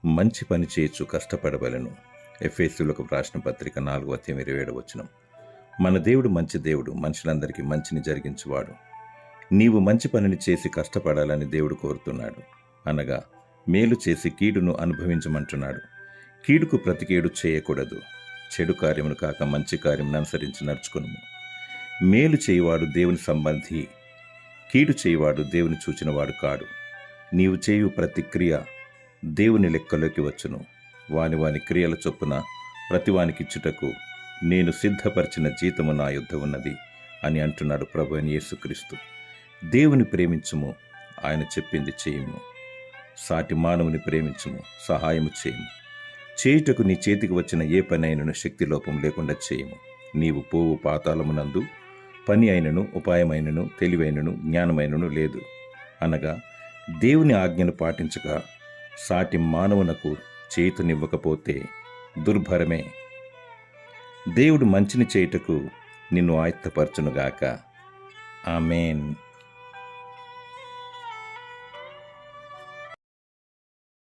మంచి పని చేయొచ్చు కష్టపడవలను. ఎఫెసీయులకు రాసిన పత్రిక 4:27. మన దేవుడు మంచి దేవుడు, మనుషులందరికీ మంచిని జరిగించువాడు. నీవు మంచి పనిని చేసి కష్టపడాలని దేవుడు కోరుతున్నాడు. అనగా మేలు చేసి కీడును అనుభవించమంటున్నాడు. కీడుకు ప్రతికీడు చేయకూడదు. చెడు కార్యమును కాక మంచి కార్యమును అనుసరించి నడుచుకును. మేలు చేయువాడు దేవుని సంబంధి, కీడు చేయువాడు దేవుని చూచినవాడు కాడు. నీవు చేయు ప్రతి క్రియ దేవుని లెక్కలోకి వచ్చును. వాని వాని క్రియల చొప్పున ప్రతివానికిచ్చుటకు నేను సిద్ధపరిచిన జీతము నా యొద్ద ఉన్నది అని అంటున్నాడు ప్రభువైన యేసుక్రీస్తు. దేవుని ప్రేమించుము, ఆయన చెప్పింది చేయుము. సాటి మానవుని ప్రేమించుము, సహాయము చేయుము. చేయుటకు నీ చేతికి వచ్చిన ఏ పని అయినను శక్తి లోపం లేకుండా చేయుము. నీవు పోవు పాతాళమునందు పని అయినను, ఉపాయమైనను, తెలివైనను, జ్ఞానమైనను లేదు. అనగా దేవుని ఆజ్ఞను పాటించక సాటి మానవునకు చేతునివ్వకపోతే దుర్భరమే. దేవుడు మంచిని చేయుటకు నిన్ను ఆయత్తపరచునుగాక. ఆమేన్.